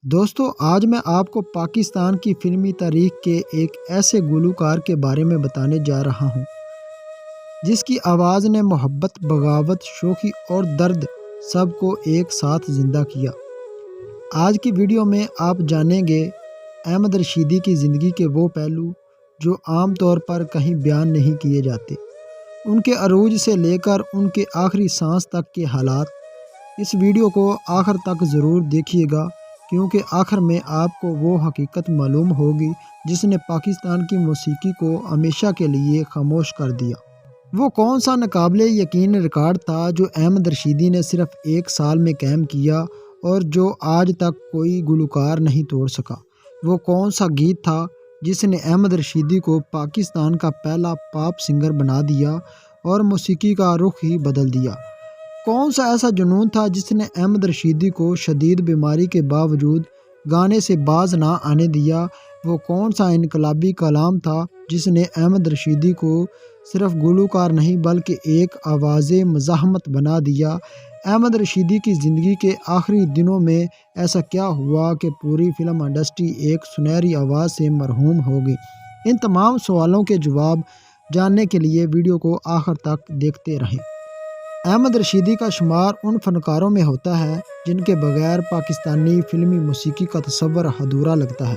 دوستو، آج میں آپ کو پاکستان کی فلمی تاریخ کے ایک ایسے گلوکار کے بارے میں بتانے جا رہا ہوں جس کی آواز نے محبت، بغاوت، شوخی اور درد سب کو ایک ساتھ زندہ کیا۔ آج کی ویڈیو میں آپ جانیں گے احمد رشیدی کی زندگی کے وہ پہلو جو عام طور پر کہیں بیان نہیں کیے جاتے، ان کے عروج سے لے کر ان کے آخری سانس تک کے حالات۔ اس ویڈیو کو آخر تک ضرور دیکھیے گا، کیونکہ آخر میں آپ کو وہ حقیقت معلوم ہوگی جس نے پاکستان کی موسیقی کو ہمیشہ کے لیے خاموش کر دیا۔ وہ کون سا ناقابل یقین ریکارڈ تھا جو احمد رشیدی نے صرف 1 سال میں قائم کیا اور جو آج تک کوئی گلوکار نہیں توڑ سکا؟ وہ کون سا گیت تھا جس نے احمد رشیدی کو پاکستان کا پہلا پاپ سنگر بنا دیا اور موسیقی کا رخ ہی بدل دیا؟ کون سا ایسا جنون تھا جس نے احمد رشیدی کو شدید بیماری کے باوجود گانے سے باز نہ آنے دیا؟ وہ کون سا انقلابی کلام تھا جس نے احمد رشیدی کو صرف گلوکار نہیں بلکہ ایک آواز مزاحمت بنا دیا؟ احمد رشیدی کی زندگی کے آخری دنوں میں ایسا کیا ہوا کہ پوری فلم انڈسٹری ایک سنہری آواز سے مرحوم ہو گئی؟ ان تمام سوالوں کے جواب جاننے کے لیے ویڈیو کو آخر تک دیکھتے رہیں۔ احمد رشیدی کا شمار ان فنکاروں میں ہوتا ہے جن کے بغیر پاکستانی فلمی موسیقی کا تصور ادھورا لگتا ہے۔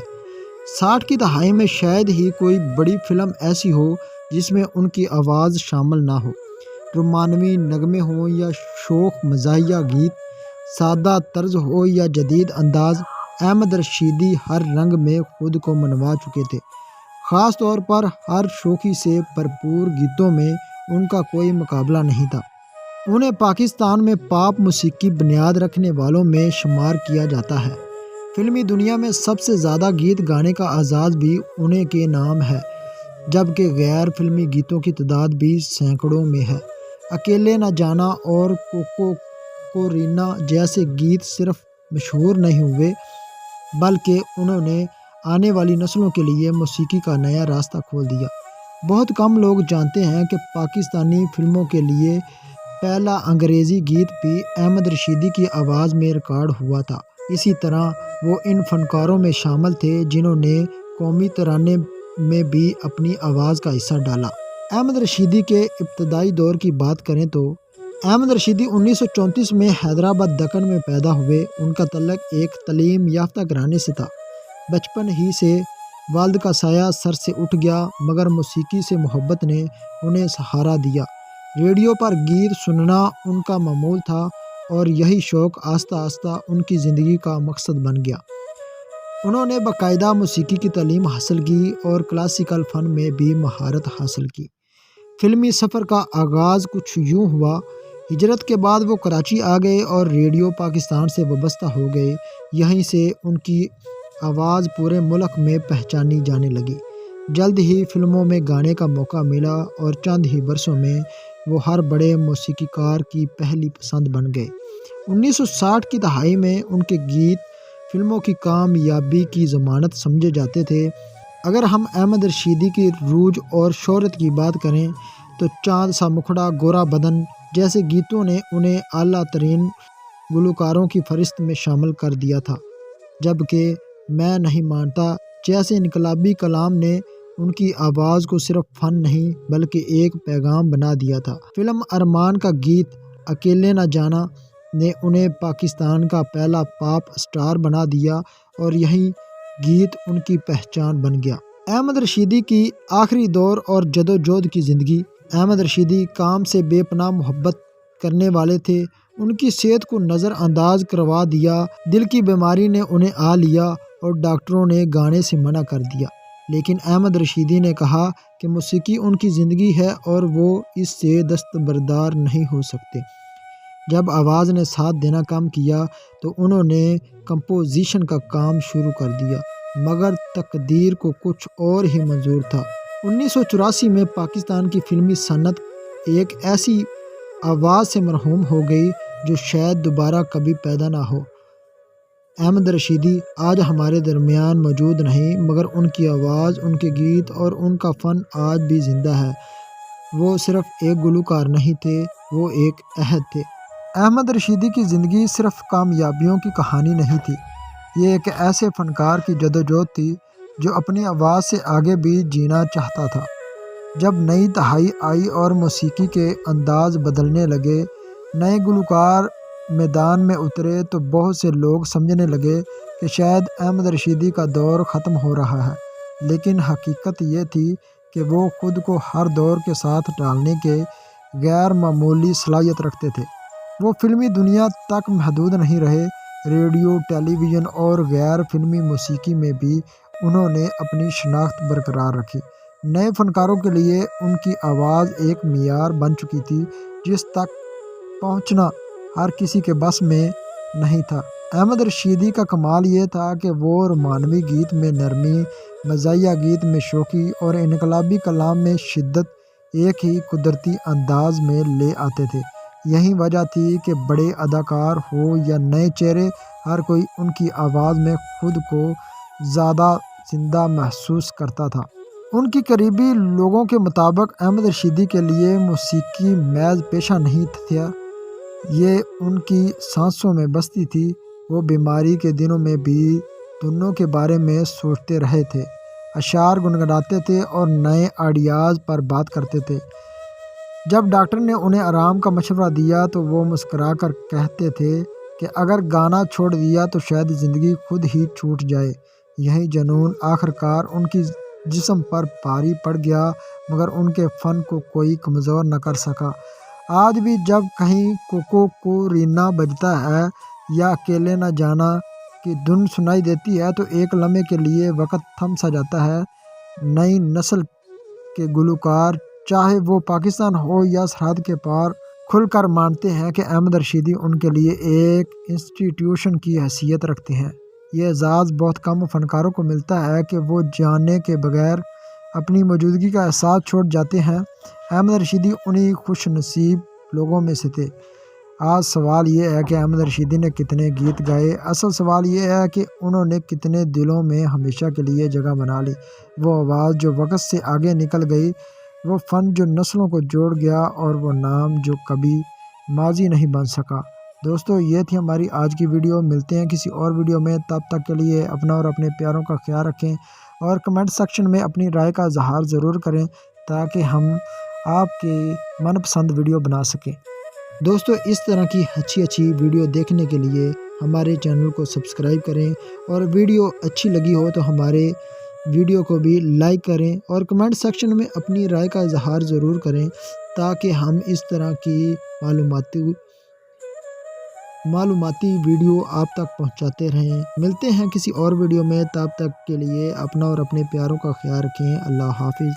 60 کی دہائی میں شاید ہی کوئی بڑی فلم ایسی ہو جس میں ان کی آواز شامل نہ ہو۔ رومانوی نغمے ہوں یا شوخ مزاحیہ گیت، سادہ طرز ہو یا جدید انداز، احمد رشیدی ہر رنگ میں خود کو منوا چکے تھے۔ خاص طور پر ہر شوخی سے بھرپور گیتوں میں ان کا کوئی مقابلہ نہیں تھا۔ انہیں پاکستان میں پاپ موسیقی بنیاد رکھنے والوں میں شمار کیا جاتا ہے۔ فلمی دنیا میں سب سے زیادہ گیت گانے کا اعزاز بھی انہیں کے نام ہے، جبکہ غیر فلمی گیتوں کی تعداد بھی سینکڑوں میں ہے۔ اکیلے نہ جانا اور کوکو کورینا جیسے گیت صرف مشہور نہیں ہوئے بلکہ انہوں نے آنے والی نسلوں کے لیے موسیقی کا نیا راستہ کھول دیا۔ بہت کم لوگ جانتے ہیں کہ پاکستانی فلموں کے لیے پہلا انگریزی گیت بھی احمد رشیدی کی آواز میں ریکارڈ ہوا تھا۔ اسی طرح وہ ان فنکاروں میں شامل تھے جنہوں نے قومی ترانے میں بھی اپنی آواز کا حصہ ڈالا۔ احمد رشیدی کے ابتدائی دور کی بات کریں تو احمد رشیدی 1934 میں حیدرآباد دکن میں پیدا ہوئے۔ ان کا تعلق ایک تعلیم یافتہ گھرانے سے تھا۔ بچپن ہی سے والد کا سایہ سر سے اٹھ گیا، مگر موسیقی سے محبت نے انہیں سہارا دیا۔ ریڈیو پر گیت سننا ان کا معمول تھا اور یہی شوق آہستہ آہستہ ان کی زندگی کا مقصد بن گیا۔ انہوں نے باقاعدہ موسیقی کی تعلیم حاصل کی اور کلاسیکل فن میں بھی مہارت حاصل کی۔ فلمی سفر کا آغاز کچھ یوں ہوا۔ ہجرت کے بعد وہ کراچی آ گئے اور ریڈیو پاکستان سے وابستہ ہو گئے۔ یہیں سے ان کی آواز پورے ملک میں پہچانی جانے لگی۔ جلد ہی فلموں میں گانے کا موقع ملا اور چند ہی برسوں میں وہ ہر بڑے موسیقی کار کی پہلی پسند بن گئے۔ 1960 کی دہائی میں ان کے گیت فلموں کی کامیابی کی ضمانت سمجھے جاتے تھے۔ اگر ہم احمد رشیدی کی روج اور شہرت کی بات کریں تو چاند سا مکھڑا، گورا بدن جیسے گیتوں نے انہیں اعلیٰ ترین گلوکاروں کی فہرست میں شامل کر دیا تھا، جبکہ میں نہیں مانتا جیسے انقلابی کلام نے ان کی آواز کو صرف فن نہیں بلکہ ایک پیغام بنا دیا تھا۔ فلم ارمان کا گیت اکیلے نہ جانا نے انہیں پاکستان کا پہلا پاپ اسٹار بنا دیا اور یہی گیت ان کی پہچان بن گیا۔ احمد رشیدی کی آخری دور اور جدوجہد کی زندگی۔ احمد رشیدی کام سے بے پناہ محبت کرنے والے تھے۔ ان کی صحت کو نظر انداز کروا دیا۔ دل کی بیماری نے انہیں آ لیا اور ڈاکٹروں نے گانے سے منع کر دیا، لیکن احمد رشیدی نے کہا کہ موسیقی ان کی زندگی ہے اور وہ اس سے دستبردار نہیں ہو سکتے۔ جب آواز نے ساتھ دینا کم کیا تو انہوں نے کمپوزیشن کا کام شروع کر دیا، مگر تقدیر کو کچھ اور ہی منظور تھا۔ 1984 میں پاکستان کی فلمی صنعت ایک ایسی آواز سے مرحوم ہو گئی جو شاید دوبارہ کبھی پیدا نہ ہو۔ احمد رشیدی آج ہمارے درمیان موجود نہیں، مگر ان کی آواز، ان کے گیت اور ان کا فن آج بھی زندہ ہے۔ وہ صرف ایک گلوکار نہیں تھے، وہ ایک عہد تھے۔ احمد رشیدی کی زندگی صرف کامیابیوں کی کہانی نہیں تھی، یہ ایک ایسے فنکار کی جدوجہد تھی جو اپنی آواز سے آگے بھی جینا چاہتا تھا۔ جب نئی دہائی آئی اور موسیقی کے انداز بدلنے لگے، نئے گلوکار میدان میں اترے، تو بہت سے لوگ سمجھنے لگے کہ شاید احمد رشیدی کا دور ختم ہو رہا ہے، لیکن حقیقت یہ تھی کہ وہ خود کو ہر دور کے ساتھ ڈھالنے کے غیر معمولی صلاحیت رکھتے تھے۔ وہ فلمی دنیا تک محدود نہیں رہے، ریڈیو، ٹیلی ویژن اور غیر فلمی موسیقی میں بھی انہوں نے اپنی شناخت برقرار رکھی۔ نئے فنکاروں کے لیے ان کی آواز ایک معیار بن چکی تھی جس تک پہنچنا ہر کسی کے بس میں نہیں تھا۔ احمد رشیدی کا کمال یہ تھا کہ وہ رومانوی گیت میں نرمی، مزاحیہ گیت میں شوخی اور انقلابی کلام میں شدت ایک ہی قدرتی انداز میں لے آتے تھے۔ یہی وجہ تھی کہ بڑے اداکار ہو یا نئے چہرے، ہر کوئی ان کی آواز میں خود کو زیادہ زندہ محسوس کرتا تھا۔ ان کی قریبی لوگوں کے مطابق احمد رشیدی کے لیے موسیقی محض پیشہ نہیں تھا، یہ ان کی سانسوں میں بستی تھی۔ وہ بیماری کے دنوں میں بھی دھنوں کے بارے میں سوچتے رہے تھے، اشعار گنگناتے تھے اور نئے آئیڈیاز پر بات کرتے تھے۔ جب ڈاکٹر نے انہیں آرام کا مشورہ دیا تو وہ مسکرا کر کہتے تھے کہ اگر گانا چھوڑ دیا تو شاید زندگی خود ہی چھوٹ جائے۔ یہی جنون آخرکار ان کی جسم پر بھاری پڑ گیا، مگر ان کے فن کو کوئی کمزور نہ کر سکا۔ آج بھی جب کہیں کوکو کورینا بجتا ہے یا اکیلے نہ جانا کی دھن سنائی دیتی ہے تو ایک لمحے کے لیے وقت تھم سا جاتا ہے۔ نئی نسل کے گلوکار، چاہے وہ پاکستان ہو یا سرحد کے پار، کھل کر مانتے ہیں کہ احمد رشیدی ان کے لیے ایک انسٹیٹیوشن کی حیثیت رکھتے ہیں۔ یہ اعزاز بہت کم فنکاروں کو ملتا ہے کہ وہ جانے کے بغیر اپنی موجودگی کا احساس چھوڑ جاتے ہیں۔ احمد رشیدی انہی خوش نصیب لوگوں میں سے تھے۔ آج سوال یہ ہے کہ احمد رشیدی نے کتنے گیت گائے؟ اصل سوال یہ ہے کہ انہوں نے کتنے دلوں میں ہمیشہ کے لیے جگہ بنا لی۔ وہ آواز جو وقت سے آگے نکل گئی، وہ فن جو نسلوں کو جوڑ گیا، اور وہ نام جو کبھی ماضی نہیں بن سکا۔ دوستو، یہ تھی ہماری آج کی ویڈیو۔ ملتے ہیں کسی اور ویڈیو میں، تب تک کے لیے اپنا اور اپنے پیاروں کا خیال رکھیں، اور کمنٹ سیکشن میں اپنی رائے کا اظہار ضرور کریں تاکہ ہم آپ کی من پسند ویڈیو بنا سکیں۔ دوستو، اس طرح کی اچھی ویڈیو دیکھنے کے لیے ہمارے چینل کو سبسکرائب کریں، اور ویڈیو اچھی لگی ہو تو ہمارے ویڈیو کو بھی لائک کریں، اور کمنٹ سیکشن میں اپنی رائے کا اظہار ضرور کریں تاکہ ہم اس طرح کی معلوماتی ویڈیو آپ تک پہنچاتے رہیں۔ ملتے ہیں کسی اور ویڈیو میں، تب تک کے لیے اپنا اور اپنے پیاروں کا خیال رکھیں۔ اللہ حافظ۔